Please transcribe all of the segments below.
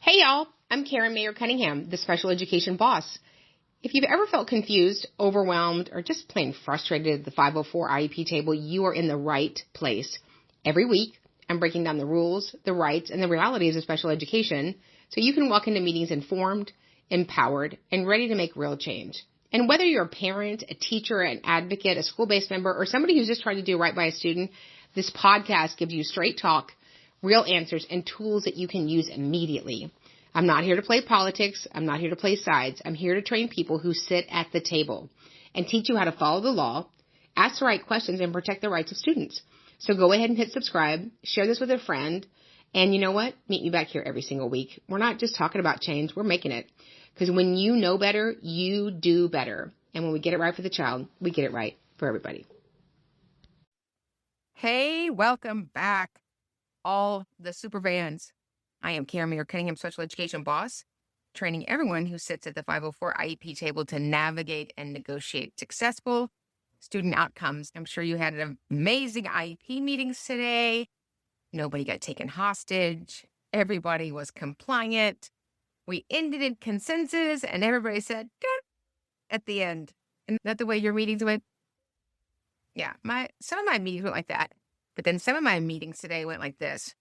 Hey y'all, I'm Mayer Cunningham, the special education boss. If you've ever felt confused, overwhelmed, or just plain frustrated at the 504 IEP table, you are in the right place. Every week, I'm breaking down the rules, the rights, and the realities of special education so you can walk into meetings informed, empowered, and ready to make real change. And whether you're a parent, a teacher, an advocate, a school-based member, or somebody who's just trying to do right by a student, this podcast gives you straight talk, real answers, and tools that you can use immediately. I'm not here to play politics. I'm not here to play sides. I'm here to train people who sit at the table and teach you how to follow the law, ask the right questions, and protect the rights of students. So go ahead and hit subscribe, share this with a friend, and you know what? Meet me back here every single week. We're not just talking about change. We're making it. Because when you know better, you do better. And when we get it right for the child, we get it right for everybody. Hey, welcome back, all the super fans. I am Mayer Cunningham, special education boss, training everyone who sits at the 504 IEP table to navigate and negotiate successful student outcomes. I'm sure you had an amazing IEP meetings today. Nobody got taken hostage. Everybody was compliant. We ended in consensus, and everybody said, good, at the end. Isn't that the way your meetings went? Yeah, some of my meetings went like that. But then some of my meetings today went like this.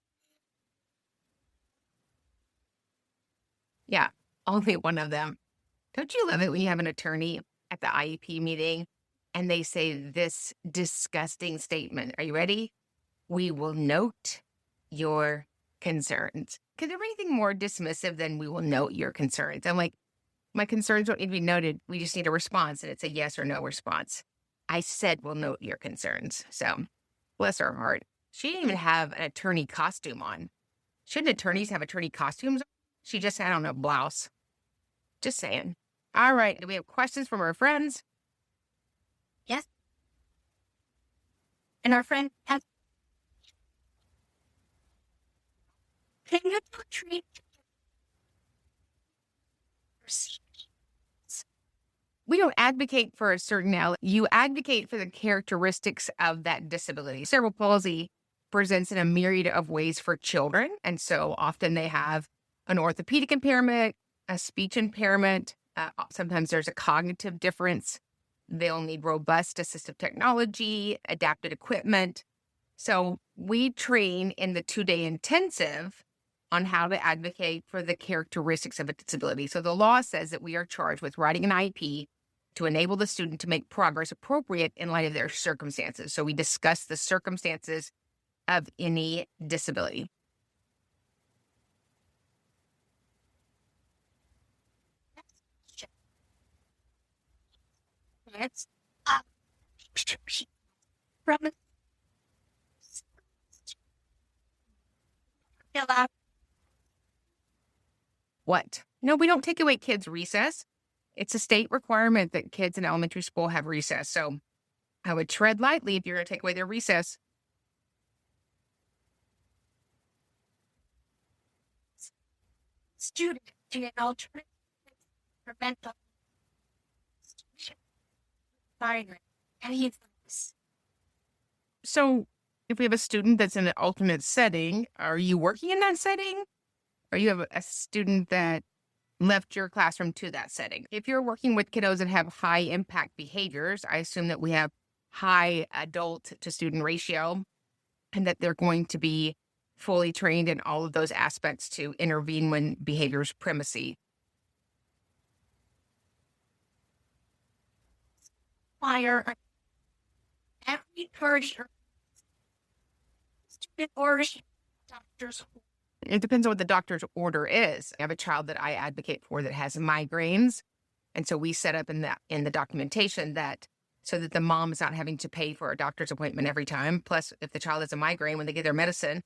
Yeah, only one of them. Don't you love it when you have an attorney at the IEP meeting and they say this disgusting statement? Are you ready? We will note your concerns. Could there be anything more dismissive than we will note your concerns? I'm like, my concerns don't need to be noted. We just need a response, and it's a yes or no response. I said we'll note your concerns. So, bless her heart. She didn't even have an attorney costume on. Shouldn't attorneys have attorney costumes? She just had on a blouse. Just saying. All right. Do we have questions from our friends? Yes. And our friend has treat. We don't advocate for a certain You advocate for the characteristics of that disability. Cerebral palsy presents in a myriad of ways for children. And so often they have an orthopedic impairment, a speech impairment. Sometimes there's a cognitive difference. They'll need robust assistive technology, adapted equipment. So we train in the 2-day intensive on how to advocate for the characteristics of a disability. So the law says that we are charged with writing an IEP to enable the student to make progress appropriate in light of their circumstances. So we discuss the circumstances of any disability. It's What? No, we don't take away kids' recess. It's a state requirement that kids in elementary school have recess. So I would tread lightly if you're going to take away their recess. student to an alternative prevent the binary. So if we have a student that's in an alternate setting, are you working in that setting? Or you have a student that left your classroom to that setting? If you're working with kiddos that have high impact behaviors, I assume that we have high adult to student ratio and that they're going to be fully trained in all of those aspects to intervene when behavior's primacy. Fire every party student or doctors. It depends on what the doctor's order is. I have a child that I advocate for that has migraines. And so we set up in the documentation that so that the mom is not having to pay for a doctor's appointment every time. Plus, if the child has a migraine, when they get their medicine,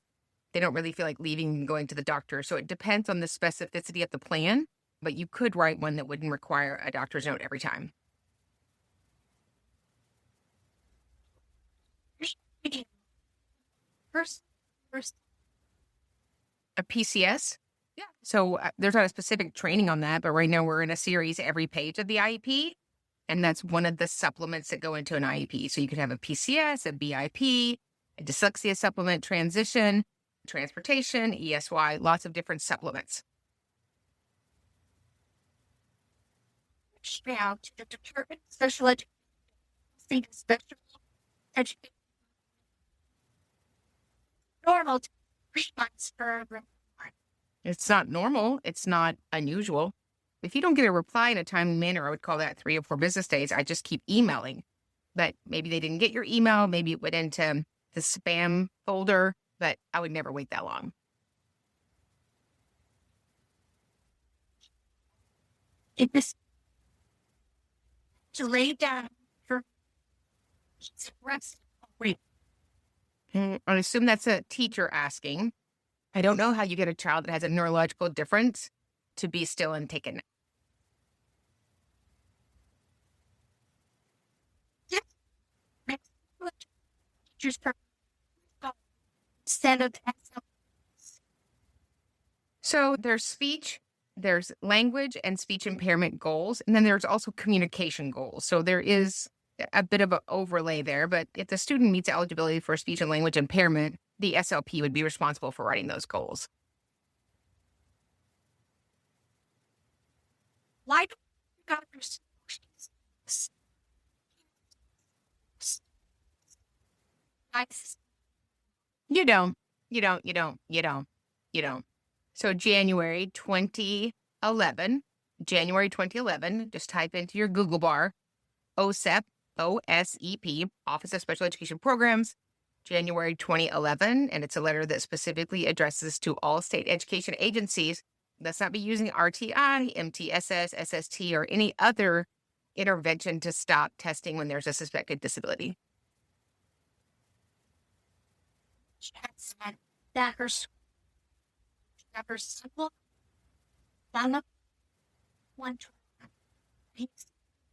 they don't really feel like leaving and going to the doctor. So it depends on the specificity of the plan, but you could write one that wouldn't require a doctor's note every time. First. A PCS? Yeah. So there's not a specific training on that, but right now we're in a series every page of the IEP. And that's one of the supplements that go into an IEP. So you could have a PCS, a BIP, a dyslexia supplement, transition, transportation, ESY, lots of different supplements. now to the Department of Special Education, Special Education, normal to 3 months for a report. It's not normal. It's not unusual. If you don't get a reply in a timely manner, I would call that 3 or 4 business days. I just keep emailing. But maybe they didn't get your email. Maybe it went into the spam folder, but I would never wait that long. It is to lay down for rest. Wait, I assume that's a teacher asking. I don't know how you get a child that has a neurological difference to be still and take a nap. yes, next teachers per set of So there's speech, there's language and speech impairment goals, and then there's also communication goals. So there is a bit of an overlay there, but if the student meets eligibility for speech and language impairment, the SLP would be responsible for writing those goals. why do doctors You don't. So January 2011, just type into your Google bar, OSEP, OSEP, Office of Special Education Programs, January 2011, and it's a letter that specifically addresses to all state education agencies. Let's not be using RTI, MTSS, SST, or any other intervention to stop testing when there's a suspected disability. had said that her simple down the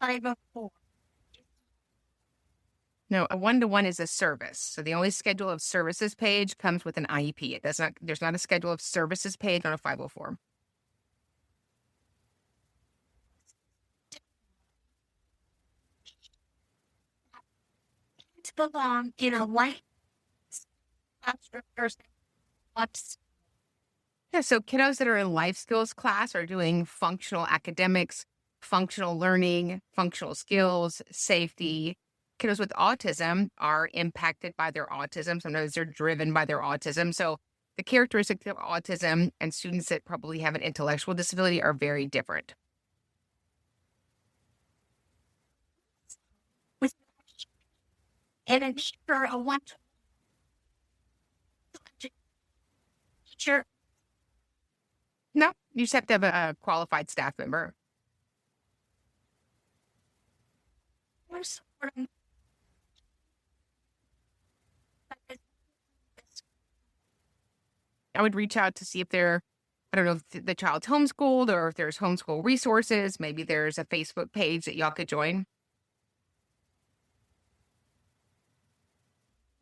504. No, a 1-to-1 is a service. So the only schedule of services page comes with an IEP. There's not a schedule of services page on a 504. To belong in a white person. What's Yeah, so kiddos that are in life skills class are doing functional academics, functional learning, functional skills, safety. Kiddos with autism are impacted by their autism. Sometimes they're driven by their autism. So the characteristics of autism and students that probably have an intellectual disability are very different. with and a need for a one teacher. No, you just have to have a qualified staff member. Or supporting. I would reach out to see if I don't know if the child's homeschooled or if there's homeschool resources. Maybe there's a Facebook page that y'all could join.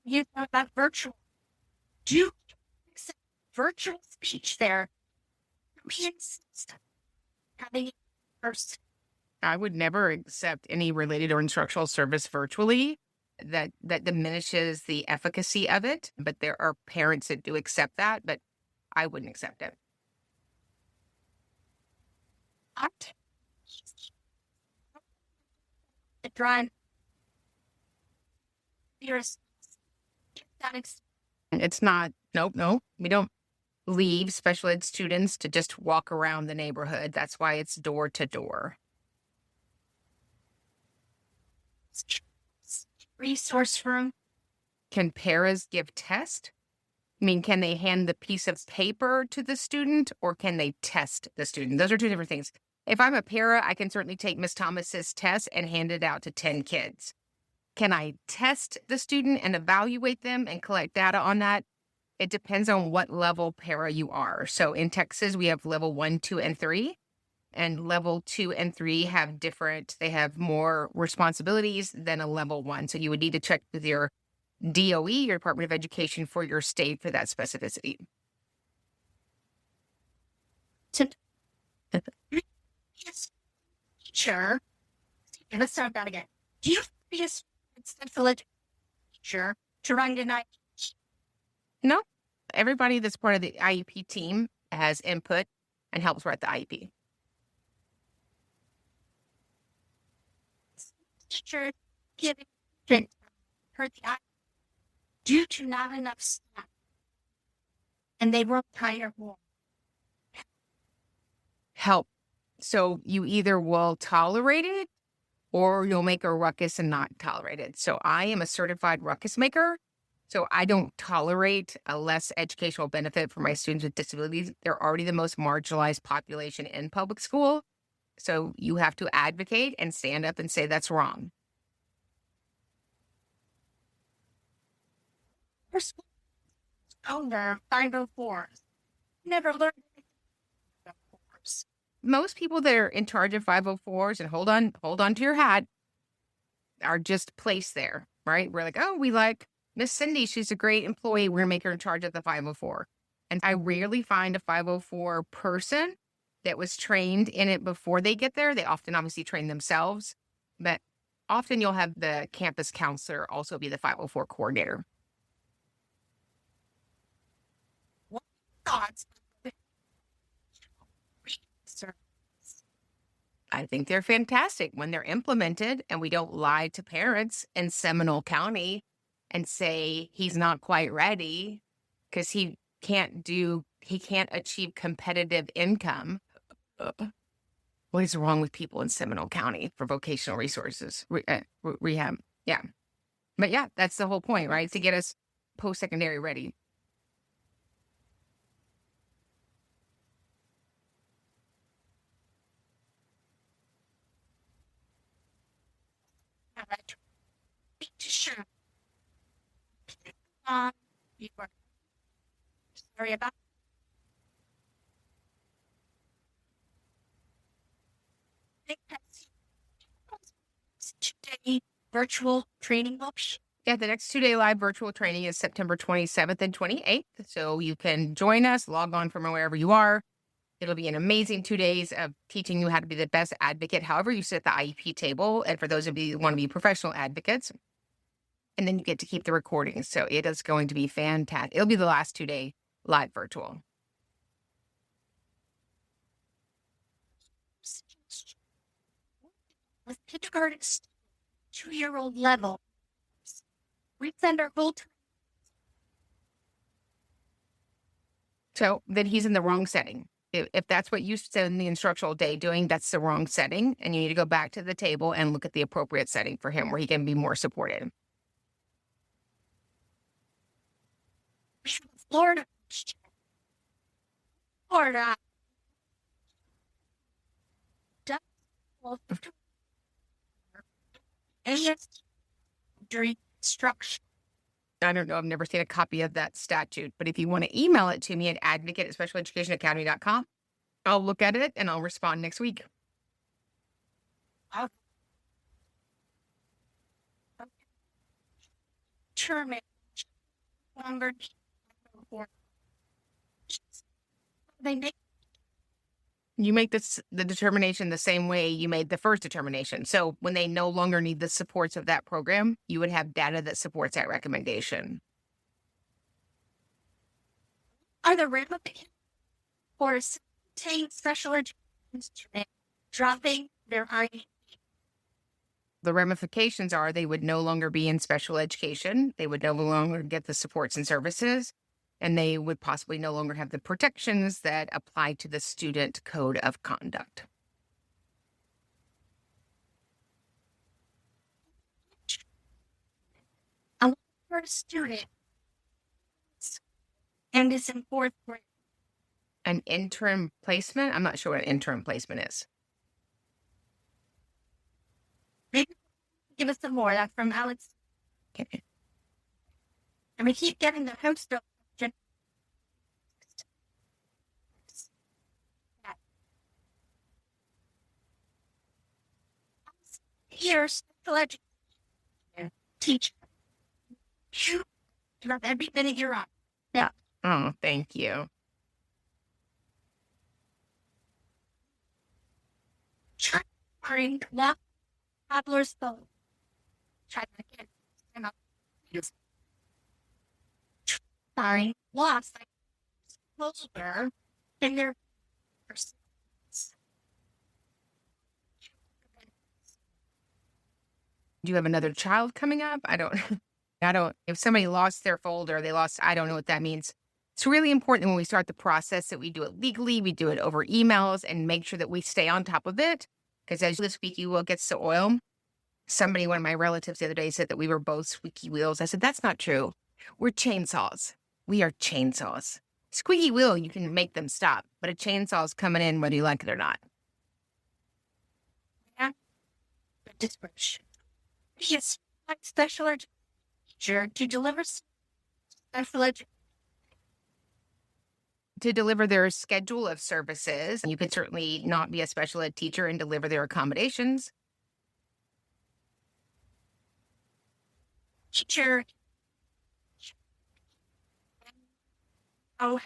You know about virtual. Do you accept virtual speech there? We insist having first. I would never accept any related or instructional service virtually. That diminishes the efficacy of it. But there are parents that do accept that, but I wouldn't accept it. Art. The drawing. There's It's not, no, we don't leave special ed students to just walk around the neighborhood. That's why it's door to door. resource room. Can paras give test? I mean, can they hand the piece of paper to the student or can they test the student? Those are two different things. If I'm a para, I can certainly take Miss Thomas's test and hand it out to 10 kids. Can I test the student and evaluate them and collect data on that? It depends on what level para you are. So in Texas, we have level 1, 2, and 3. And level 2 and 3 have they have more responsibilities than a level 1. So you would need to check with your DOE, your Department of Education, for your state for that specificity. Yes. Sure. Let's start that again. Do you just central teacher to run tonight? No, everybody that's part of the IEP team has input and helps write the IEP. teacher giving students her the eye due to not enough staff, and they won't hire more. Help. So you either will tolerate it or you'll make a ruckus and not tolerate it. So I am a certified ruckus maker. So I don't tolerate a less educational benefit for my students with disabilities. They're already the most marginalized population in public school. So you have to advocate and stand up and say that's wrong. Her school owner 504s never learned anything about 504s. Most people that are in charge of 504s, and hold on to your hat, are just placed there, right? We're like, oh, we like Miss Cindy. She's a great employee. We're going to make her in charge of the 504. And I rarely find a 504 person that was trained in it before they get there. They often obviously train themselves, but often you'll have the campus counselor also be the 504 coordinator. What thoughts? I think they're fantastic when they're implemented, and we don't lie to parents in Seminole County and say he's not quite ready because he can't achieve competitive income. What is wrong with people in Seminole County for vocational resources, rehab? Yeah. But yeah, that's the whole point, right? To get us post-secondary ready. Sure. You are sorry about today virtual training option. Yeah, the next 2-day live virtual training is September 27th and 28th. So you can join us, log on from wherever you are. It'll be an amazing 2 days of teaching you how to be the best advocate, however you sit at the IEP table. And for those of you who want to be professional advocates, and then you get to keep the recordings. So it is going to be fantastic. It'll be the last 2-day live virtual. With kindergarten 2-year-old level, we send our whole time. So then he's in the wrong setting. If that's what you spend the instructional day doing, that's the wrong setting. And you need to go back to the table and look at the appropriate setting for him where he can be more supported. Florida. During instruction. I don't know. I've never seen a copy of that statute, but if you want to email it to me at advocate@specialeducationacademy.com, I'll look at it and I'll respond next week. Terminate longer. They make You make the determination the same way you made the first determination. So when they no longer need the supports of that program, you would have data that supports that recommendation. Are the ramifications for obtaining special education student dropping their IEP? The ramifications are they would no longer be in special education. They would no longer get the supports and services, and they would possibly no longer have the protections that apply to the student code of conduct. A for a student and is in 4th grade. An interim placement? I'm not sure what an interim placement is. Maybe give us some more. That's from Alex. Okay. And we keep getting the host of here, special education teacher. You love every minute you're on. Yeah. Oh, thank you. Trying left toddler's phone. Try that again. And I'll use. Sorry, lost. Closer in their Do you have another child coming up? I don't, if somebody lost their folder, I don't know what that means. It's really important when we start the process that we do it legally, we do it over emails and make sure that we stay on top of it. Because as the squeaky wheel gets the oil, one of my relatives the other day said that we were both squeaky wheels. I said, that's not true. We're chainsaws. We are chainsaws. Squeaky wheel, you can make them stop, but a chainsaw's coming in whether you like it or not. Yeah. Description. Yes, like special education teacher to deliver special education. To deliver their schedule of services, you could certainly not be a special ed teacher and deliver their accommodations. Teacher. Oh,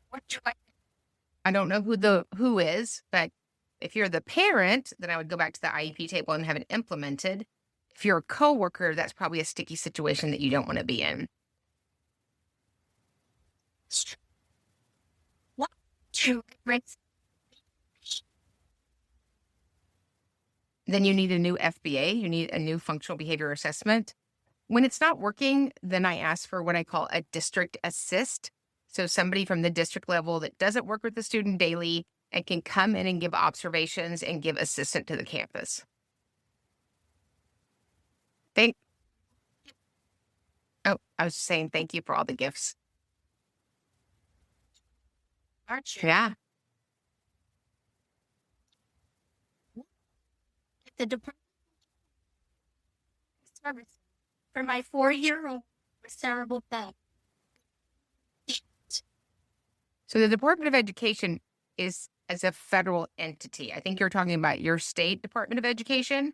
what do I don't know who is, but if you're the parent, then I would go back to the IEP table and have it implemented. If you're a coworker, that's probably a sticky situation that you don't want to be in. What to raise? Then you need a new FBA. You need a new functional behavior assessment. When it's not working, then I ask for what I call a district assist. So somebody from the district level that doesn't work with the student daily and can come in and give observations and give assistance to the campus. I was saying thank you for all the gifts. Aren't you? Yeah. The department service for my 4-year-old with cerebral palsy. So the Department of Education is as a federal entity. I think you're talking about your state Department of Education.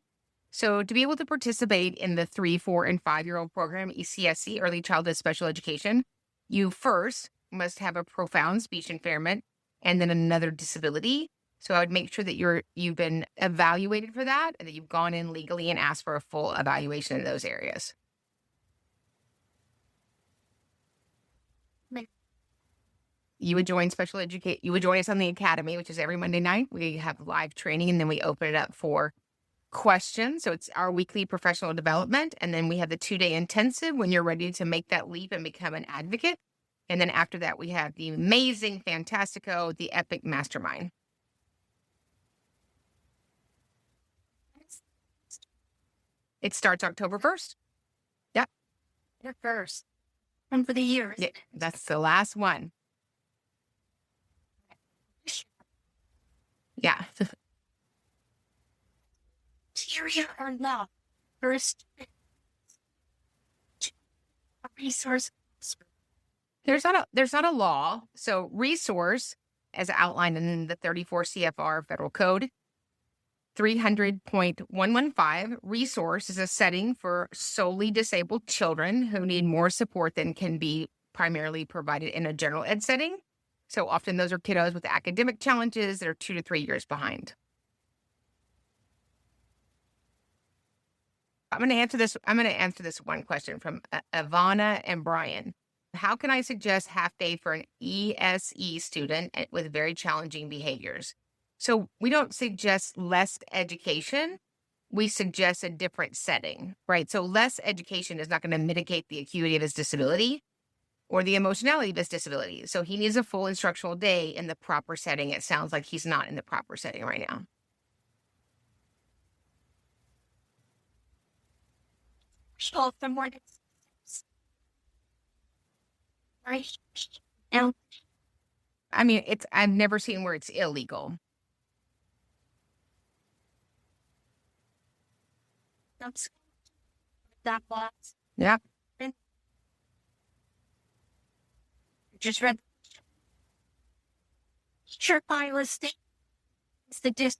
So to be able to participate in the 3, 4, and 5-year-old program, ECSC, Early Childhood Special Education, you first must have a profound speech impairment and then another disability. So I would make sure that you've been evaluated for that and that you've gone in legally and asked for a full evaluation in those areas. You would join you would join us on the academy, which is every Monday night. We have live training and then we open it up for questions. So it's our weekly professional development. And then we have the 2-day intensive when you're ready to make that leap and become an advocate. And then after that, we have the amazing Fantastico, the epic mastermind. It starts October 1st. Yep. Your first. And for the year. Yeah, that's the last one. Yeah. Criteria or law. First, a resource. There's not a law. So resource, as outlined in the 34 CFR Federal Code, 300.115, resource is a setting for solely disabled children who need more support than can be primarily provided in a general ed setting. So often those are kiddos with academic challenges that are 2 to 3 years behind. I'm going to answer this one question from Ivana and Brian. How can I suggest half day for an ESE student with very challenging behaviors? So we don't suggest less education. We suggest a different setting, right? So less education is not going to mitigate the acuity of his disability or the emotionality of his disability. So he needs a full instructional day in the proper setting. It sounds like he's not in the proper setting right now. So for more than right now. I mean, I've never seen where it's illegal. That box. Yeah. Just read. Sure, file a state. It's the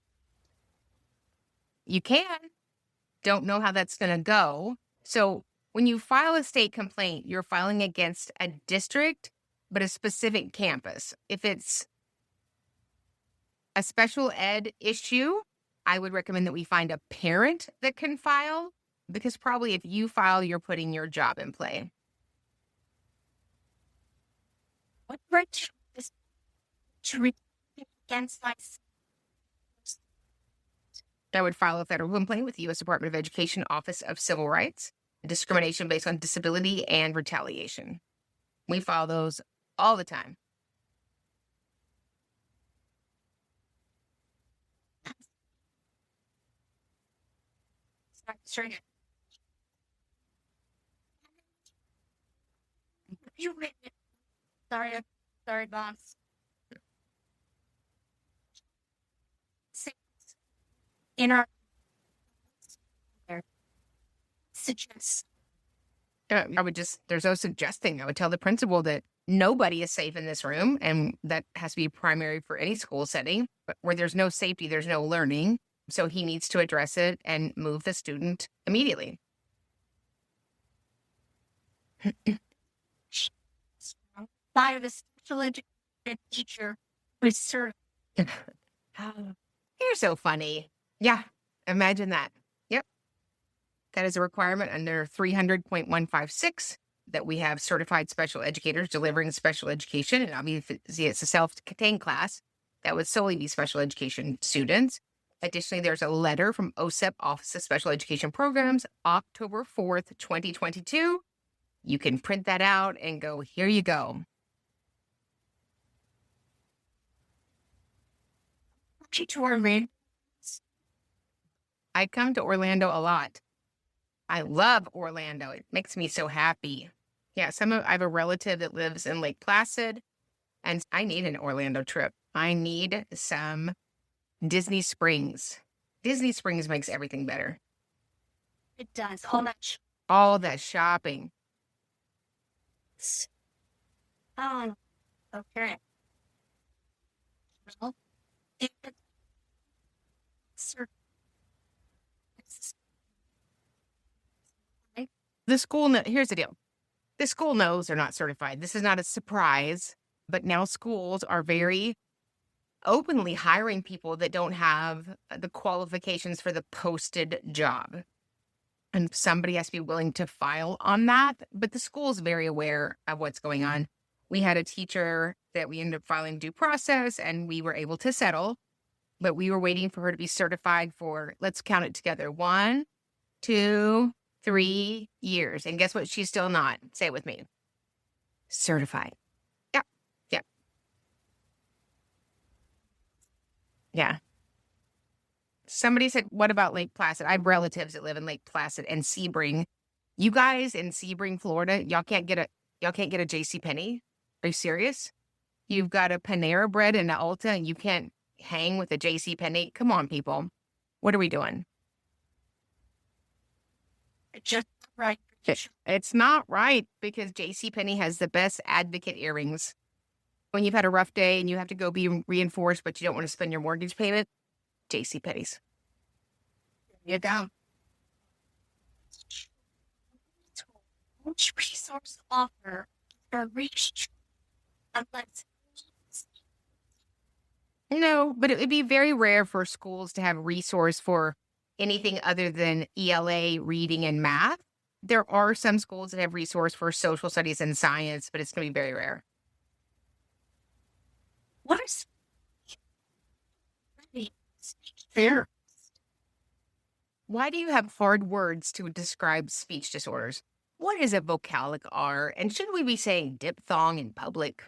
You can. Don't know how that's going to go. So when you file a state complaint, you're filing against a district, but a specific campus. If it's a special ed issue, I would recommend that we find a parent that can file, because probably if you file, you're putting your job in play. What right is to against my I would file a federal complaint with the U.S. Department of Education Office of Civil Rights, discrimination based on disability, and retaliation. We file those all the time. Sorry. You written it. Sorry, boss. In our suggest. There's no suggesting. I would tell the principal that nobody is safe in this room, and that has to be primary for any school setting. But where there's no safety, there's no learning. So he needs to address it and move the student immediately. By the special education teacher with certified. You're so funny. Yeah, imagine that. Yep. That is a requirement under 300.156 that we have certified special educators delivering special education. And obviously, it's a self-contained class that would solely be special education students. Additionally, there's a letter from OSEP, Office of Special Education Programs, October 4th, 2022. You can print that out and go, here you go. To Orlando. I come to Orlando a lot. I love Orlando. It makes me so happy. Yeah, I have a relative that lives in Lake Placid, and I need an Orlando trip. I need some Disney Springs. Disney Springs makes everything better. It does. All that shopping. Oh, okay. Well, if it's the school, here's the deal. The school knows they're not certified. This is not a surprise, but now schools are very openly hiring people that don't have the qualifications for the posted job. And somebody has to be willing to file on that. But the school is very aware of what's going on. We had a teacher that we ended up filing due process, and we were able to settle. But we were waiting for her to be certified for, let's count it together, 1, 2, 3 years. And guess what? She's still not. Say it with me. Certified. Yeah. Yeah. Yeah. Somebody said, what about Lake Placid? I have relatives that live in Lake Placid and Sebring. You guys in Sebring, Florida, y'all can't get a JCPenney? Are you serious? You've got a Panera Bread and an Ulta, and you can't hang with a JCPenney? Come on, people. What are we doing? just right. It's not right, because JCPenney has the best advocate earrings. When you've had a rough day and you have to go be reinforced, but you don't want to spend your mortgage payment, JCPenney's. You go. Which resource offer or reach unless No, but it would be very rare for schools to have resource for anything other than ELA, reading, and math. There are some schools that have resource for social studies and science, but it's going to be very rare. what is fair? Why do you have hard words to describe speech disorders? What is a vocalic R? And shouldn't we be saying diphthong in public?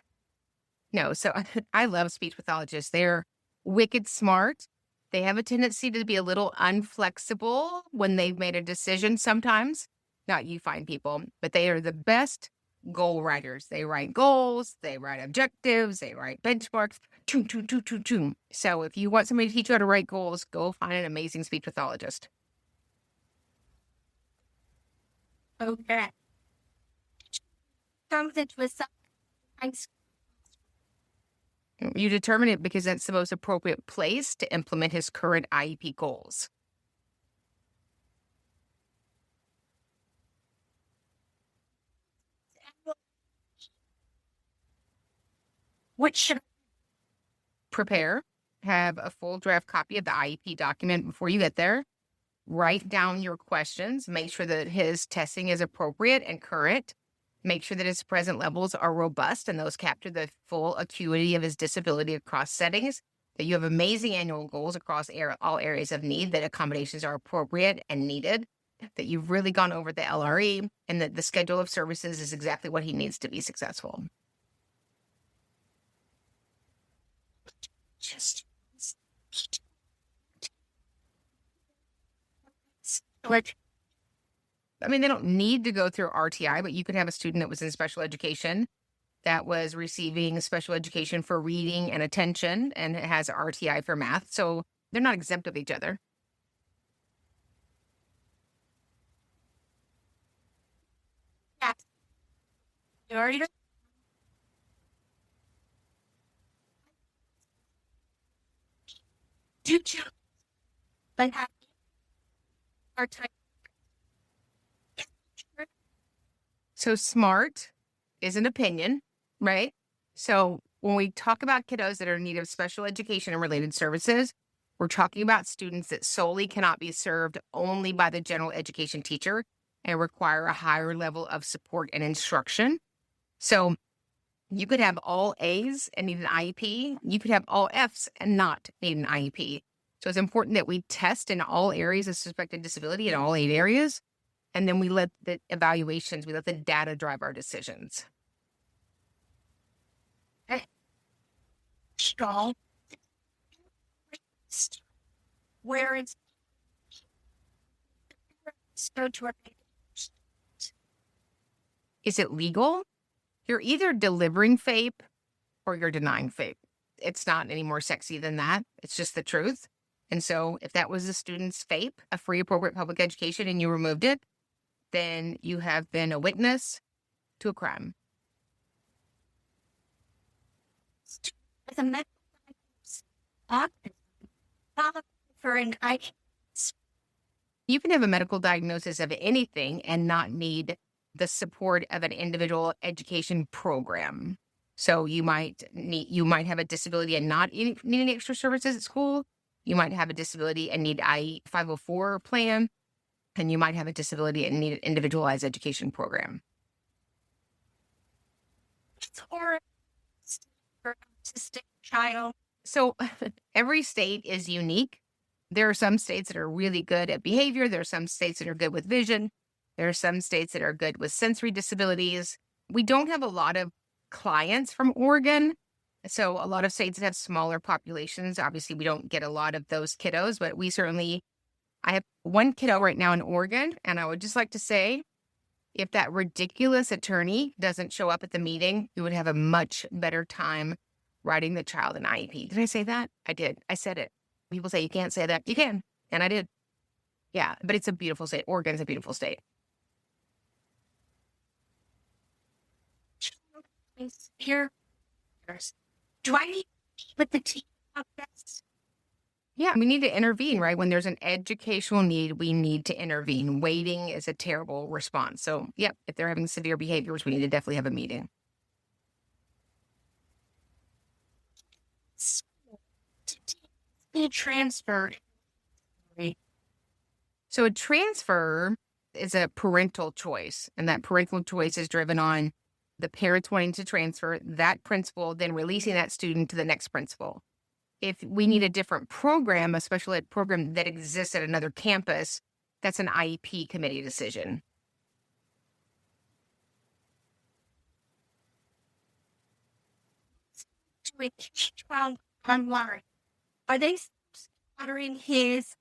No, so I love speech pathologists. They're wicked smart. They have a tendency to be a little unflexible when they've made a decision sometimes. Not you fine people, but they are the best goal writers. They write goals, they write objectives, they write benchmarks. Choom, choom, choom, choom, choom. So if you want somebody to teach you how to write goals, go find an amazing speech pathologist. Okay. Comes into a science. You determine it because that's the most appropriate place to implement his current IEP goals. Which should Prepare, have a full draft copy of the IEP document before you get there. Write down your questions. Make sure that his testing is appropriate and current. Make sure that his present levels are robust and those capture the full acuity of his disability across settings. that you have amazing annual goals across all areas of need, that accommodations are appropriate and needed, that you've really gone over the LRE, and that the schedule of services is exactly what he needs to be successful. Just like I mean, they don't need to go through RTI, but you could have a student that was in special education that was receiving special education for reading and attention, and it has RTI for math. So they're not exempt of each other. that. You already do children but have hard time. So smart is an opinion, right? So when we talk about kiddos that are in need of special education and related services, we're talking about students that solely cannot be served only by the general education teacher and require a higher level of support and instruction. So you could have all A's and need an IEP. You could have all F's and not need an IEP. So it's important that we test in all areas of suspected disability in all 8 areas. And then we let the evaluations, we let the data drive our decisions. Strong. Where it's spiritual. Is it legal? You're either delivering FAPE or you're denying FAPE. It's not any more sexy than that. It's just the truth. And so if that was a student's FAPE, a free appropriate public education, and you removed it, then you have been a witness to a crime. With a medical diagnosis, not for an IEP. You can have a medical diagnosis of anything and not need the support of an individual education program. So you might have a disability and not need any extra services at school. You might have a disability and need I-504 plan, and you might have a disability and need an individualized education program. Or for autistic child. So every state is unique. There are some states that are really good at behavior. There are some states that are good with vision. There are some states that are good with sensory disabilities. We don't have a lot of clients from Oregon. So a lot of states that have smaller populations. Obviously, we don't get a lot of those kiddos, but I have one kiddo right now in Oregon. And I would just like to say, if that ridiculous attorney doesn't show up at the meeting, you would have a much better time writing the child an IEP. Did I say that? I did. I said it. People say you can't say that. You can. And I did. Yeah, but it's a beautiful state. Oregon's a beautiful state. Here, do I need with the team of this? Yeah, we need to intervene, right? When there's an educational need, we need to intervene. Waiting is a terrible response. So, yep, if they're having severe behaviors, we need to definitely have a meeting. Be transferred. So a transfer is a parental choice, and that parental choice is driven on the parents wanting to transfer that principal, then releasing that student to the next principal. If we need a different program, a special ed program that exists at another campus, that's an IEP committee decision. To a child online. Are they honoring his?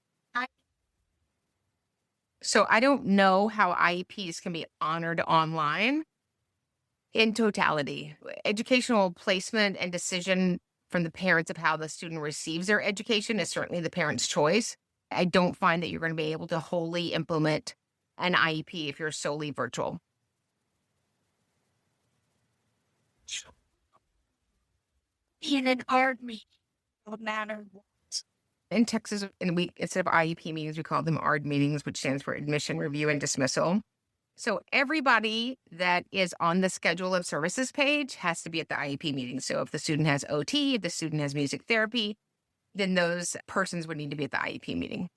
So I don't know how IEPs can be honored online in totality. Educational placement and decision from the parents of how the student receives their education is certainly the parent's choice. I don't find that you're going to be able to wholly implement an IEP if you're solely virtual. In an art meeting, no matter what. In Texas, instead of IEP meetings, we call them ARD meetings, which stands for admission, review, and dismissal. So everybody that is on the schedule of services page has to be at the IEP meeting. So if the student has OT, if the student has music therapy, then those persons would need to be at the IEP meeting.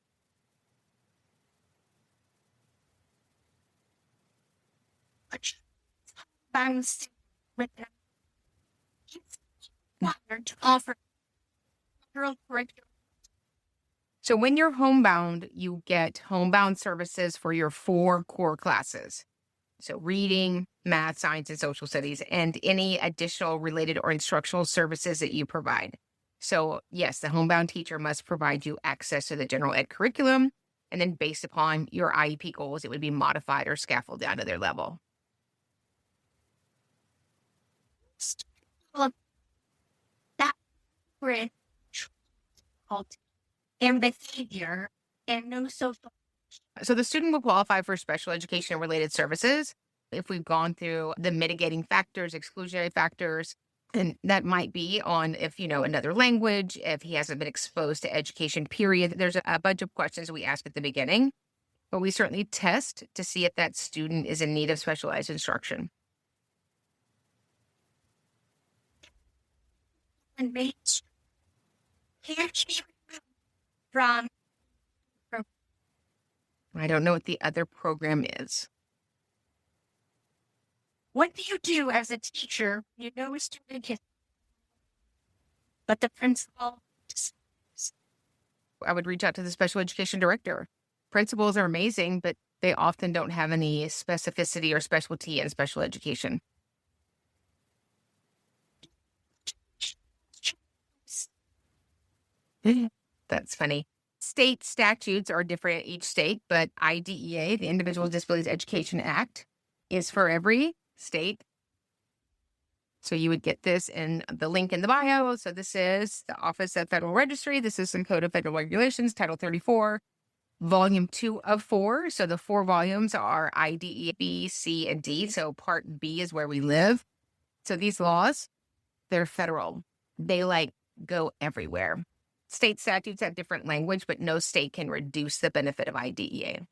Bounce with them. It's required to offer girl curriculum. So when you're homebound, you get homebound services for your 4 core classes. So reading, math, science, and social studies, and any additional related or instructional services that you provide. So yes, the homebound teacher must provide you access to the general ed curriculum, and then based upon your IEP goals, it would be modified or scaffolded down to their level. Well, that were called and behavior and no social. So the student will qualify for special education and related services if we've gone through the mitigating factors, exclusionary factors, and that might be on if, another language, if he hasn't been exposed to education, period. There's a bunch of questions we ask at the beginning, but we certainly test to see if that student is in need of specialized instruction. And can't be removed from. I don't know what the other program is. What do you do as a teacher? You know a student is, but the principal. I would reach out to the special education director. Principals are amazing, but they often don't have any specificity or specialty in special education. That's funny. State statutes are different in each state, but IDEA, the Individual with Disabilities Education Act, is for every state. So you would get this in the link in the bio. So this is the Office of Federal Registry. This is some Code of Federal Regulations, Title 34, Volume 2 of 4. So the 4 volumes are IDEA, B, C, and D. So Part B is where we live. So these laws, they're federal. They go everywhere. State statutes have different language, but no state can reduce the benefit of IDEA.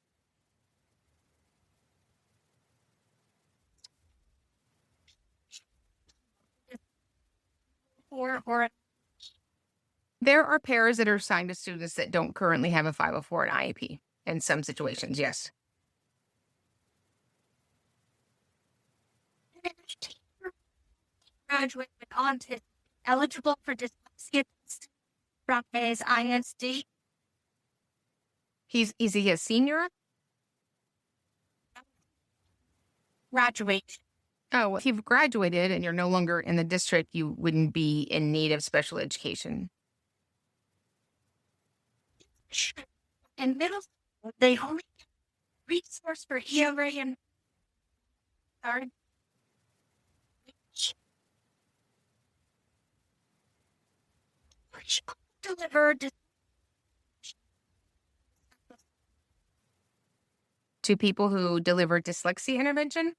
Or There are pairs that are assigned to students that don't currently have a 504 and IEP in some situations, yes. graduate with autism eligible for dyslexia from his ISD. Is he a senior? Graduate. Oh, if you've graduated and you're no longer in the district, you wouldn't be in need of special education. In middle school, they only resource for hearing and delivered To people who deliver dyslexia intervention?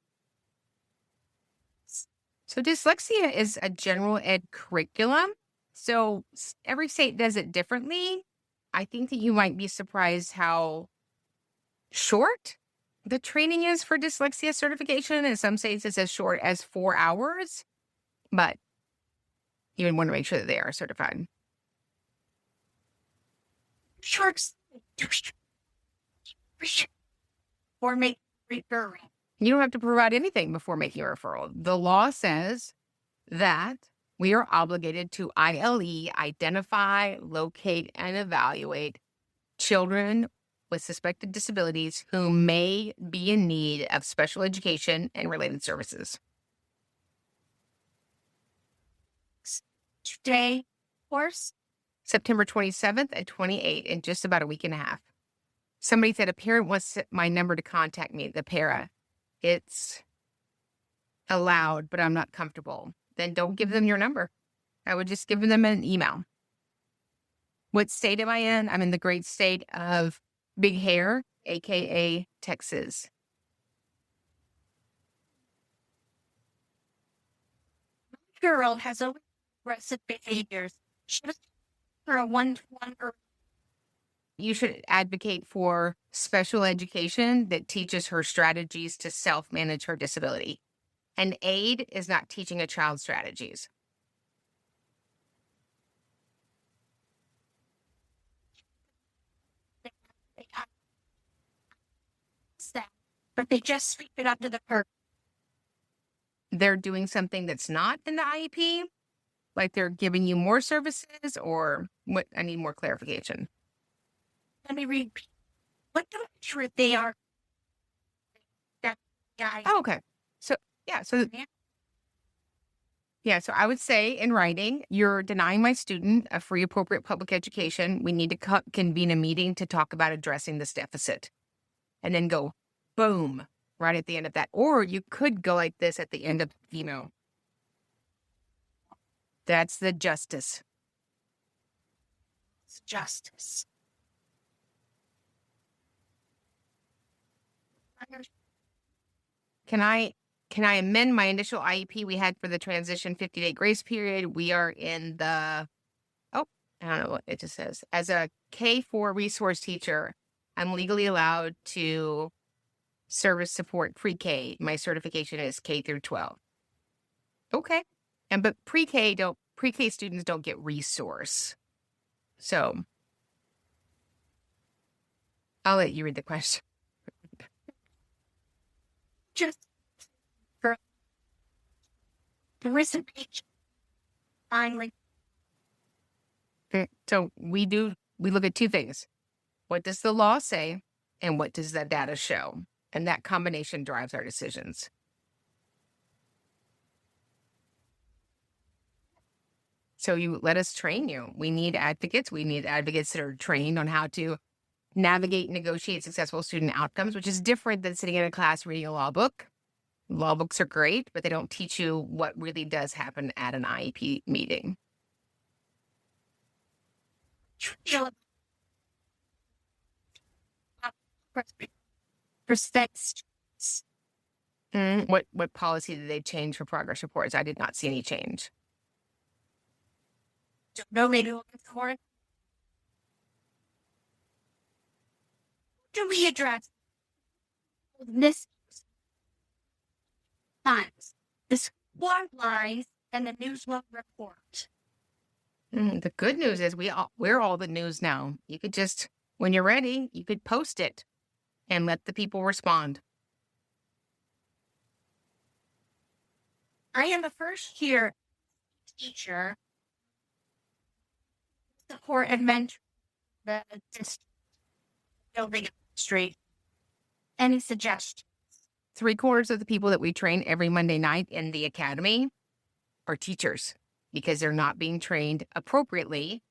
So dyslexia is a general ed curriculum. So every state does it differently. I think that you might be surprised how short the training is for dyslexia certification. In some states, it's as short as 4 hours, but you would want to make sure that they are certified. shorts or make referral. You don't have to provide anything before making a referral. The law says that we are obligated to ILE, identify, locate, and evaluate children with suspected disabilities who may be in need of special education and related services. Today, course, September 27th and 28th, in just about a week and a half. Somebody said a parent wants my number to contact me, the para. It's allowed, but I'm not comfortable. Then don't give them your number. I would just give them an email. What state am I in? I'm in the great state of Big Hair, aka Texas. my girl has aggressive behaviors. She was for a one-to-one or You should advocate for special education that teaches her strategies to self-manage her disability. An aid is not teaching a child strategies. that, but they just sweep it under the curtain. They're doing something that's not in the IEP, Like they're giving you more services, or what? I need more clarification. Let me read. What the truth they are. That guy. Oh, okay. So, yeah. So I would say in writing, you're denying my student a free appropriate public education. We need to convene a meeting to talk about addressing this deficit. And then go, boom, right at the end of that. Or you could go like this at the end of the email. That's the justice. It's justice. Can I amend my initial IEP we had for the transition 50-day grace period? We are in the, I don't know what it just says. As a K-4 resource teacher, I'm legally allowed to service support pre-K. My certification is K through 12. Okay. But pre-K students don't get resource. So I'll let you read the question. Just for participation. Finally. So we look at two things. What does the law say? And what does the data show? And that combination drives our decisions. So you let us train you. We need advocates. We need advocates that are trained on how to navigate and negotiate successful student outcomes, which is different than sitting in a class reading a law book. Law books are great, but they don't teach you what really does happen at an IEP meeting. What policy did they change for progress reports? I did not see any change. No, maybe we'll get for it. Do we address this times, the squad lies, and the newsletter report? The good news is we're all the news now. You could just, when you're ready, you could post it and let the people respond. I am a first-year teacher. Support and mentor the district building straight. Any suggestions? 3/4 of the people that we train every Monday night in the academy are teachers because they're not being trained appropriately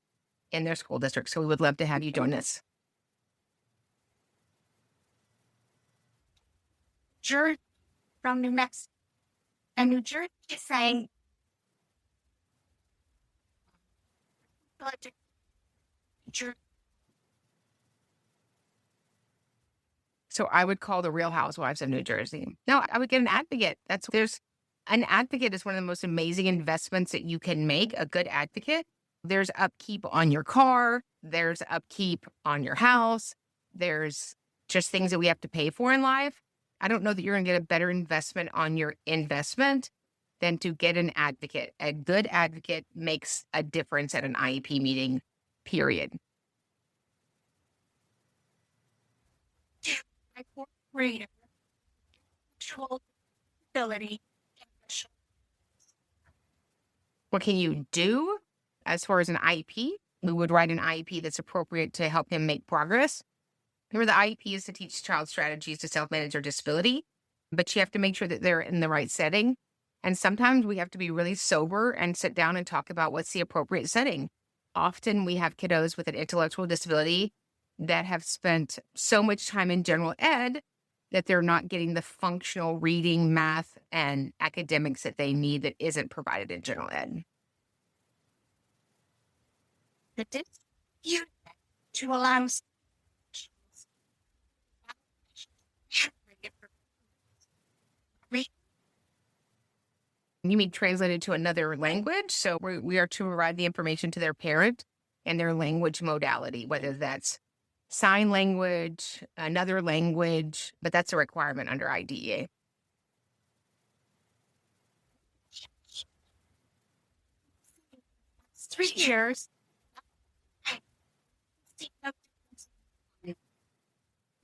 in their school district. So we would love to have you join us. Jersey from New Mexico. And New Jersey is saying So I would call the Real Housewives of New Jersey. No, I would get an advocate. An advocate is one of the most amazing investments that you can make, a good advocate. There's upkeep on your car. There's upkeep on your house. There's just things that we have to pay for in life. I don't know that you're going to get a better investment on your investment than to get an advocate. A good advocate makes a difference at an IEP meeting, period. Reader, ability. What can you do as far as an IEP? We would write an IEP that's appropriate to help him make progress. Remember, the IEP is to teach child strategies to self-manage their disability, but you have to make sure that they're in the right setting. And sometimes we have to be really sober and sit down and talk about what's the appropriate setting. Often we have kiddos with an intellectual disability that have spent so much time in general ed that they're not getting the functional reading, math, and academics that they need that isn't provided in general ed. You to allow You mean translated to another language? So we are to provide the information to their parent and their language modality, whether that's sign language, another language, but that's a requirement under IDEA. It's 3 years.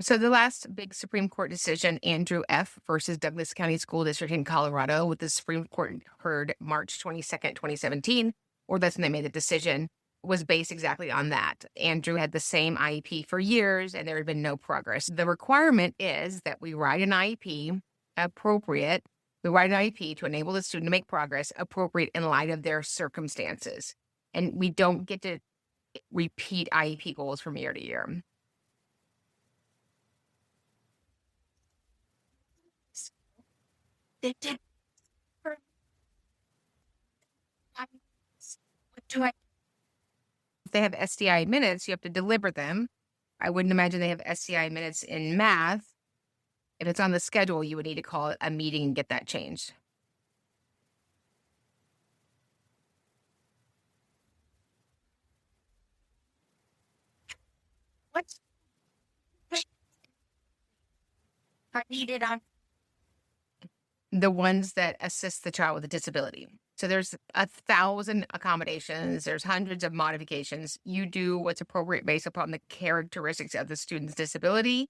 So the last big Supreme Court decision, Andrew F. versus Douglas County School District in Colorado, with the Supreme Court heard March 22nd, 2017, or that's when they made the decision, was based exactly on that. Andrew had the same IEP for years and there had been no progress. The requirement is that we write an IEP appropriate. We write an IEP to enable the student to make progress appropriate in light of their circumstances. And we don't get to repeat IEP goals from year to year. They did. What do I? If they have SDI minutes, you have to deliver them. I wouldn't imagine they have SDI minutes in math. If it's on the schedule, you would need to call it a meeting and get that changed. What's are needed on? The ones that assist the child with a disability. So there's 1,000 accommodations. There's hundreds of modifications. You do what's appropriate based upon the characteristics of the student's disability.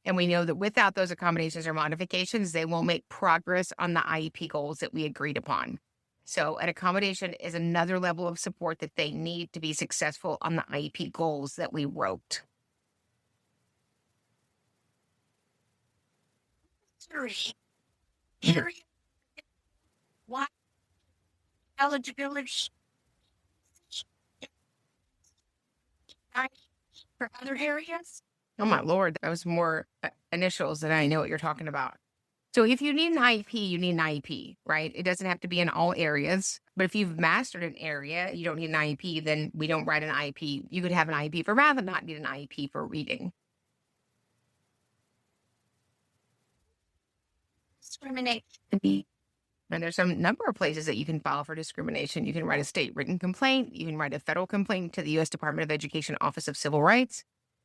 And we know that without those accommodations or modifications, they won't make progress on the IEP goals that we agreed upon. So an accommodation is another level of support that they need to be successful on the IEP goals that we wrote. Area. What eligibility for other areas? Oh my Lord, that was more initials than I know what you're talking about. So if you need an IEP, you need an IEP, right? It doesn't have to be in all areas, but if you've mastered an area, you don't need an IEP, then we don't write an IEP. You could have an IEP for math and not need an IEP for reading. Discriminate. And there's some number of places that you can file for discrimination. You can write a state written complaint. You can write a federal complaint to the U.S. Department of Education Office of Civil Rights.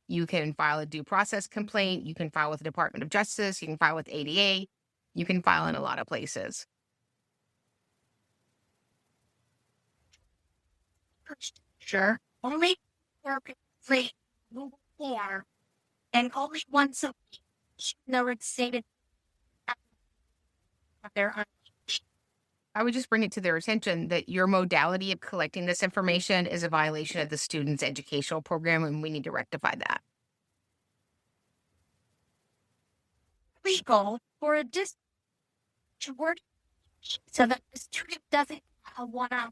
You can file a due process complaint. You can file with the Department of Justice. You can file with ADA. You can file in a lot of places. Sure. Only free for and only once a week. No, it's stated there. I would just bring it to their attention that your modality of collecting this information is a violation of the student's educational program, and we need to rectify that. Legal for a word so that the student doesn't have 1 hour.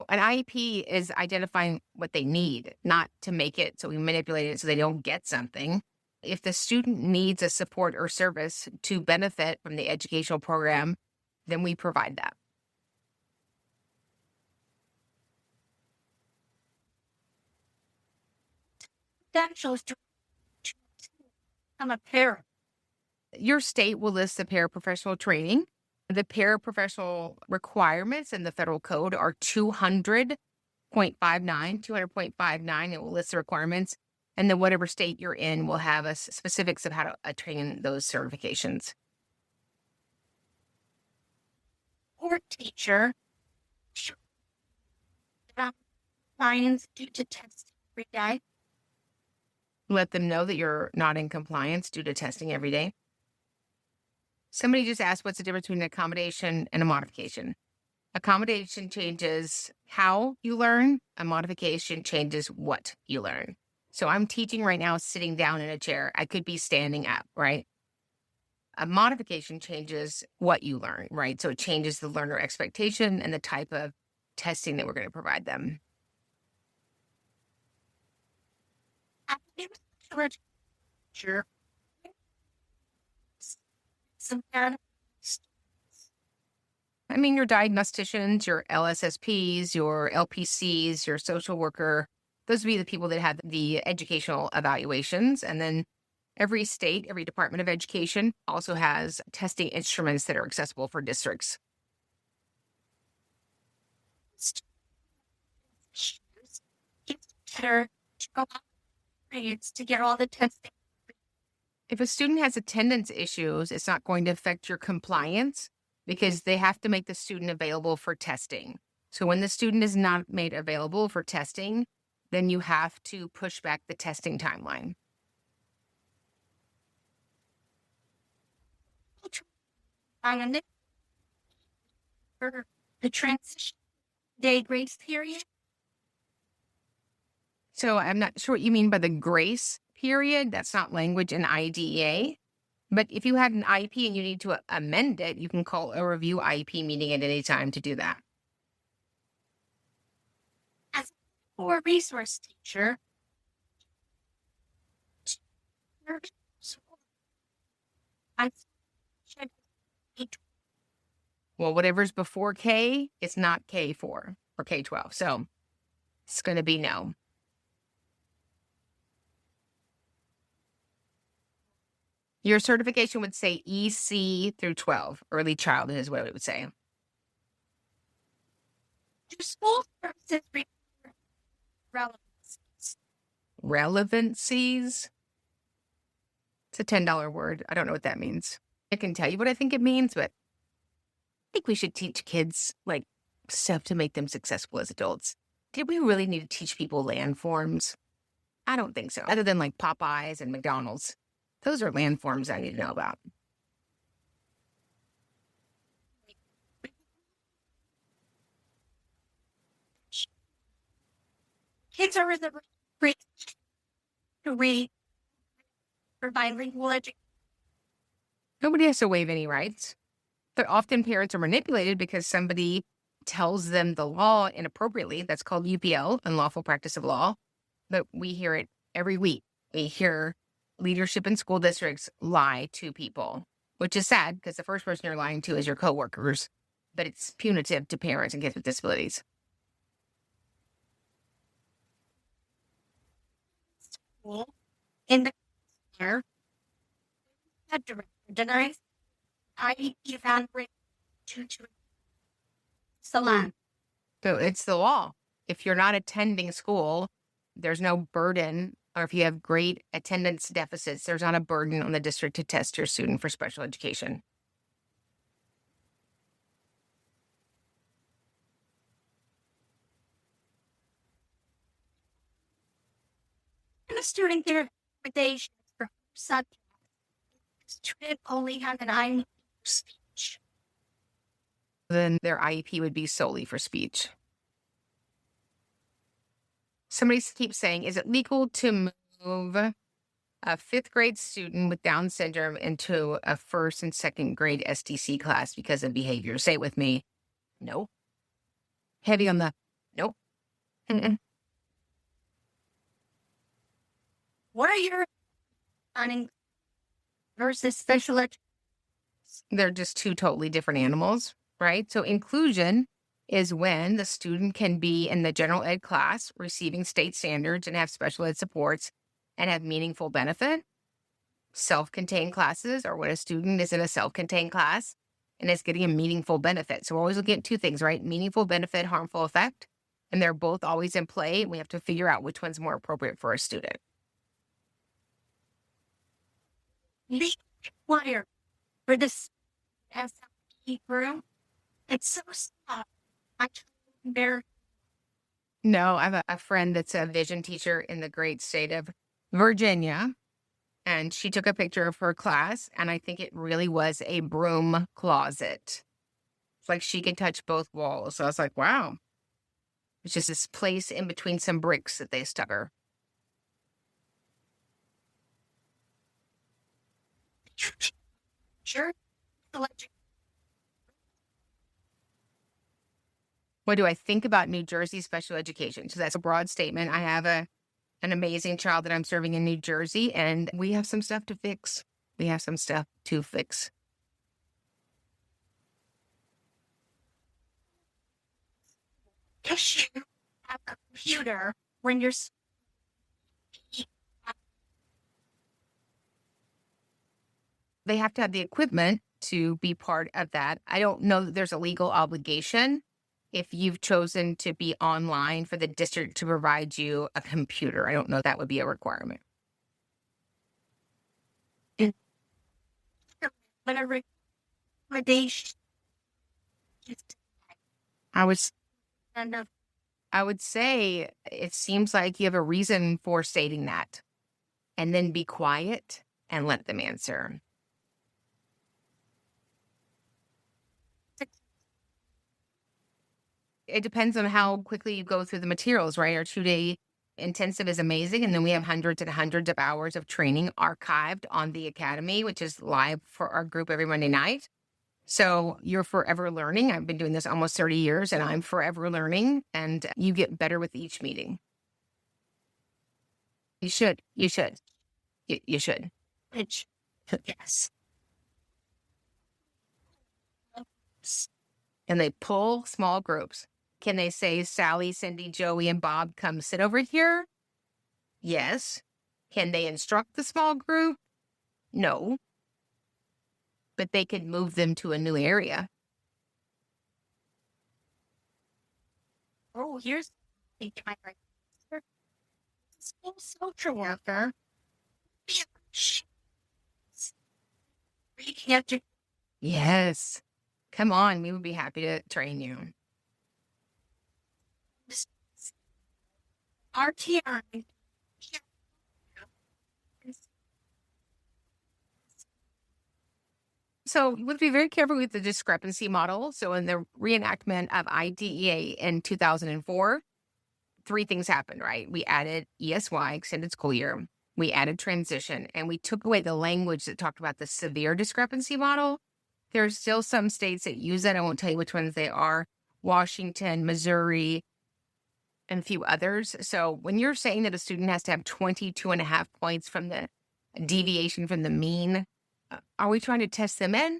An IEP is identifying what they need, not to make it so we manipulate it so they don't get something. If the student needs a support or service to benefit from the educational program, then we provide that. Credentials to become a parent. Your state will list the paraprofessional training. The paraprofessional requirements in the federal code are 200.59. It will list the requirements. And then whatever state you're in will have a specifics of how to attain those certifications. Or teacher. Science due to testing every day. Let them know that you're not in compliance due to testing every day. Somebody just asked what's the difference between an accommodation and a modification. Accommodation changes how you learn. A modification changes what you learn. So I'm teaching right now sitting down in a chair. I could be standing up, right? A modification changes what you learn, right? So it changes the learner expectation and the type of testing that we're going to provide them. Sure. Some kind of I mean, your diagnosticians, your LSSPs, your LPCs, your social worker, those would be the people that have the educational evaluations. And then every state, every Department of Education also has testing instruments that are accessible for districts. better to go out grades to get all the testing. If a student has attendance issues, it's not going to affect your compliance because they have to make the student available for testing. So when the student is not made available for testing, then you have to push back the testing timeline. And for the transition day grace period? So I'm not sure what you mean by the grace period. That's not language in IDEA. But if you had an IEP and you need to amend it, you can call a review IEP meeting at any time to do that. As a resource teacher, I should be Well, whatever's before K, it's not K4 or K12. So it's going to be no. Your certification would say EC through 12, early childhood is what it would say. do school services require relevancies? Relevancies? It's a $10 word. I don't know what that means. I can tell you what I think it means, but I think we should teach kids like stuff to make them successful as adults. Did we really need to teach people landforms? I don't think so. Other than like Popeyes and McDonald's. Those are landforms I need to know about. Kids are in the right to read for bilingual education. Nobody has to waive any rights. But often parents are manipulated because somebody tells them the law inappropriately. That's called UPL, unlawful practice of law. But we hear it every week. We hear leadership in school districts lie to people, which is sad because the first person you're lying to is your coworkers. But it's punitive to parents and kids with disabilities. School in the year, that director denies IEP evaluate to select. So it's the law. If you're not attending school, there's no burden, or if you have great attendance deficits, there's not a burden on the district to test your student for special education. And a student their recommendations for subjects. Student only has an IEP for speech. Then their IEP would be solely for speech. Somebody keeps saying, is it legal to move a fifth grade student with Down syndrome into a first and second grade SDC class because of behavior? Say it with me. No. Heavy on the nope. Mm-mm. What are your planning versus special education? They're just two totally different animals, right? So inclusion is when the student can be in the general ed class receiving state standards and have special ed supports and have meaningful benefit. Self-contained classes are when a student is in a self-contained class and is getting a meaningful benefit. So we're always looking at two things, right? Meaningful benefit, harmful effect. And they're both always in play. We have to figure out which one's more appropriate for a student. Require for this SLP room. It's so soft. Very No, I have a friend that's a vision teacher in the great state of Virginia, and she took a picture of her class, and I think it really was a broom closet. It's like she could touch both walls. So I was like, wow. It's just this place in between some bricks that they stuck her. sure. What do I think about New Jersey special education? So that's a broad statement. I have an amazing child that I'm serving in New Jersey, and we have some stuff to fix. Because you have a computer when you're they have to have the equipment to be part of that. I don't know that there's a legal obligation if you've chosen to be online for the district to provide you a computer. I don't know that would be a requirement. whatever recommendation. I And would say it seems like you have a reason for stating that, and then be quiet and let them answer. It depends on how quickly you go through the materials, right? Our 2-day intensive is amazing. And then we have hundreds and hundreds of hours of training archived on the academy, which is live for our group every Monday night. So you're forever learning. I've been doing this almost 30 years and I'm forever learning, and you get better with each meeting. You should. You should. You should. Which, yes. And they pull small groups. Can they say, Sally, Cindy, Joey, and Bob, come sit over here? Yes. Can they instruct the small group? No. But they could move them to a new area. Oh, here's my right. Social worker. We have to. Yes. Come on. We would be happy to train you. RTI. So we would be very careful with the discrepancy model. So in the reenactment of IDEA in 2004, 3 things happened, right? We added ESY, extended school year. We added transition, and we took away the language that talked about the severe discrepancy model. There are still some states that use that. I won't tell you which ones they are. Washington, Missouri, and a few others. So when you're saying that a student has to have 22.5 points from the deviation from the mean, are we trying to test them in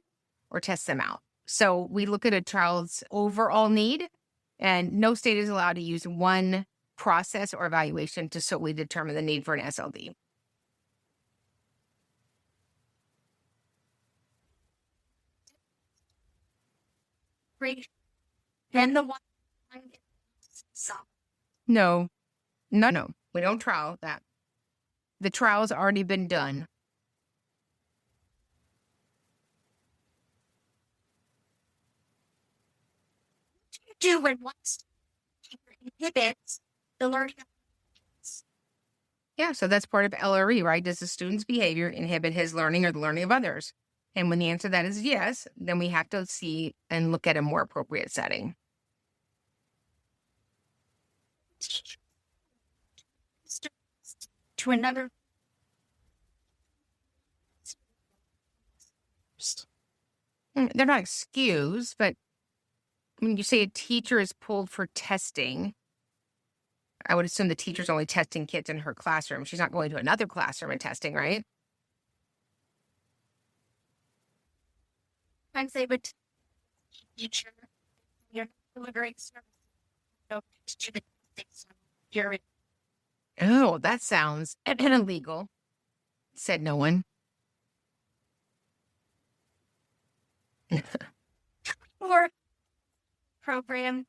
or test them out? So we look at a child's overall need, and no state is allowed to use one process or evaluation to solely determine the need for an SLD. Great. Then the one. So. No. We don't trial that. The trial's already been done. What do you do when one inhibits the learning? Yeah, so that's part of LRE, right? Does the student's behavior inhibit his learning or the learning of others? And when the answer to that is yes, then we have to see and look at a more appropriate setting. To another. They're not excused, but when you say a teacher is pulled for testing, I would assume the teacher's only testing kids in her classroom. She's not going to another classroom and testing, right? I'd say, but teacher, you're not delivering service. No, to the you're. Oh, that sounds illegal, said no one. Or program.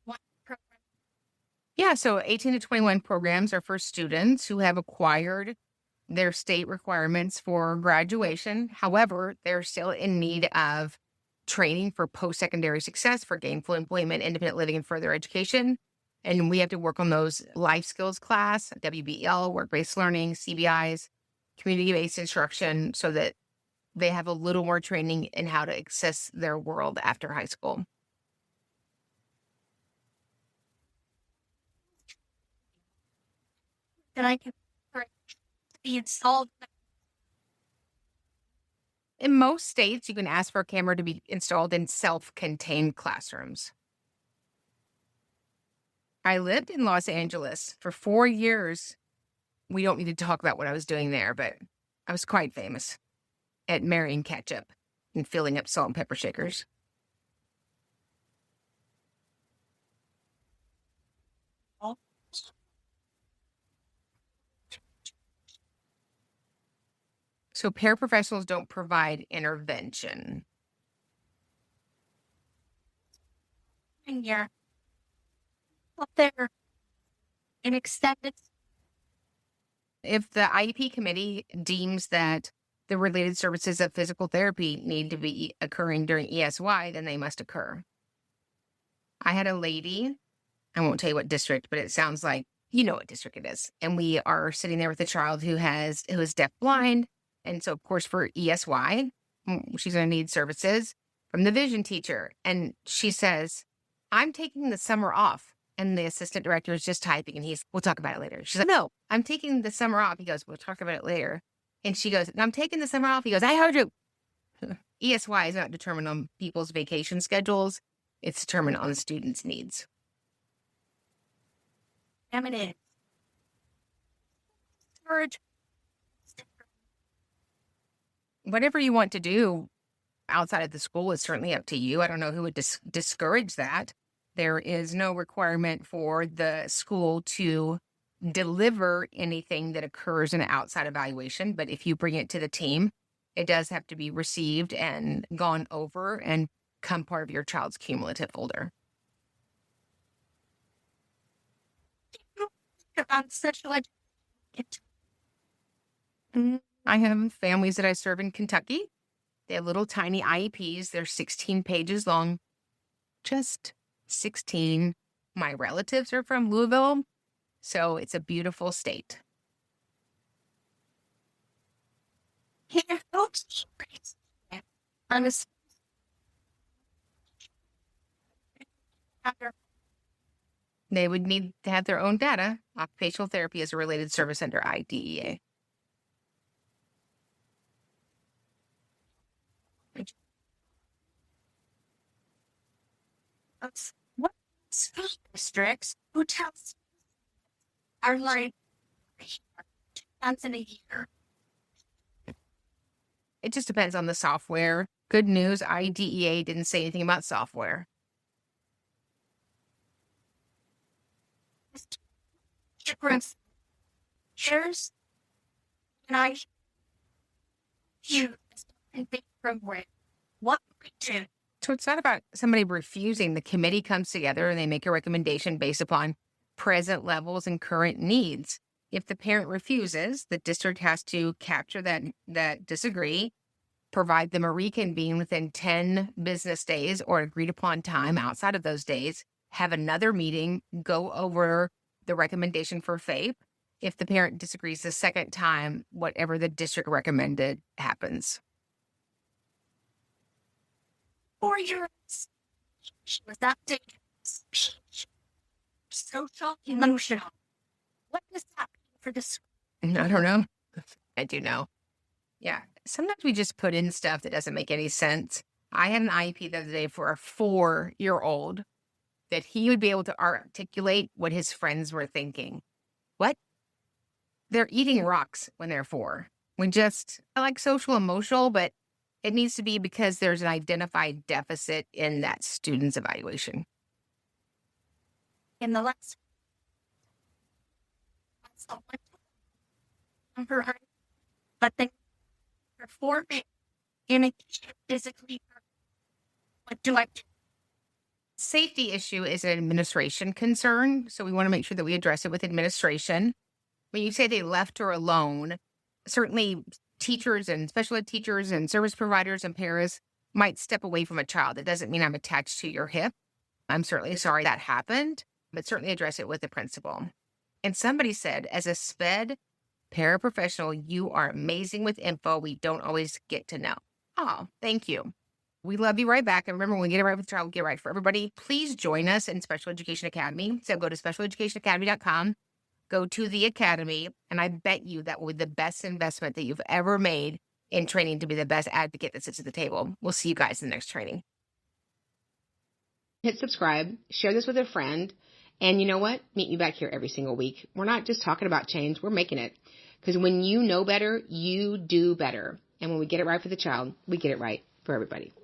One program. Yeah, so 18 to 21 programs are for students who have acquired their state requirements for graduation. However, they're still in need of training for post-secondary success, for gainful employment, independent living, and further education. And we have to work on those life skills class, WBL, work-based learning, CBIs, community-based instruction, so that they have a little more training in how to access their world after high school. That I can be installed. In most states, you can ask for a camera to be installed in self-contained classrooms. I lived in Los Angeles for 4 years. We don't need to talk about what I was doing there, but I was quite famous at marrying ketchup and filling up salt and pepper shakers. So paraprofessionals don't provide intervention. And you're up there and extended. If the IEP committee deems that the related services of physical therapy need to be occurring during ESY, then they must occur. I had a lady, I won't tell you what district, but it sounds like you know what district it is. And we are sitting there with a child who is deaf blind. And so, of course, for ESY, she's going to need services from the vision teacher. And she says, I'm taking the summer off. And the assistant director is just typing and we'll talk about it later. She's like, no, I'm taking the summer off. He goes, we'll talk about it later. And she goes, I'm taking the summer off. He goes, I heard you. ESY is not determined on people's vacation schedules. It's determined on the students' needs. Eminent. Whatever you want to do outside of the school is certainly up to you. I don't know who would discourage that. There is no requirement for the school to deliver anything that occurs in an outside evaluation. But if you bring it to the team, it does have to be received and gone over and become part of your child's cumulative folder. About special education. I have families that I serve in Kentucky. They have little tiny IEPs. They're 16 pages long. Just 16. My relatives are from Louisville, so it's a beautiful state. Here, folks. I'm a They would need to have their own data. Occupational therapy is a related service under IDEA. What school districts, hotels are like once in a year? It just depends on the software. Good news, IDEA didn't say anything about software. Difference. Shares. And I use and think from where. What we do. So it's not about somebody refusing. The committee comes together and they make a recommendation based upon present levels and current needs. If the parent refuses, the district has to capture that disagree, provide them a reconvene within 10 business days or agreed upon time outside of those days, have another meeting, go over the recommendation for FAPE. If the parent disagrees the second time, whatever the district recommended happens. 4 years. Was that dangerous? Social, emotional. What does that mean for the school? I don't know. I do know. Yeah. Sometimes we just put in stuff that doesn't make any sense. I had an IEP the other day for a 4-year-old that he would be able to articulate what his friends were thinking. What? They're eating rocks when they're 4. I like social emotional, but it needs to be because there's an identified deficit in that student's evaluation. In the last but they perform in a physically. What do I do? Safety issue is an administration concern, so we want to make sure that we address it with administration. When you say they left her alone, certainly teachers and special ed teachers and service providers and paras might step away from a child. It doesn't mean I'm attached to your hip. I'm certainly sorry that happened, but certainly address it with the principal. And somebody said, as a SPED paraprofessional, you are amazing with info we don't always get to know. Oh, thank you. We love you right back. And remember, when we get it right with the child, we get it right for everybody. Please join us in Special Education Academy. So go to specialeducationacademy.com, go to the Academy, and I bet you that will be the best investment that you've ever made in training to be the best advocate that sits at the table. We'll see you guys in the next training. Hit subscribe, share this with a friend, and you know what? Meet me back here every single week. We're not just talking about change, we're making it. Because when you know better, you do better. And when we get it right for the child, we get it right for everybody.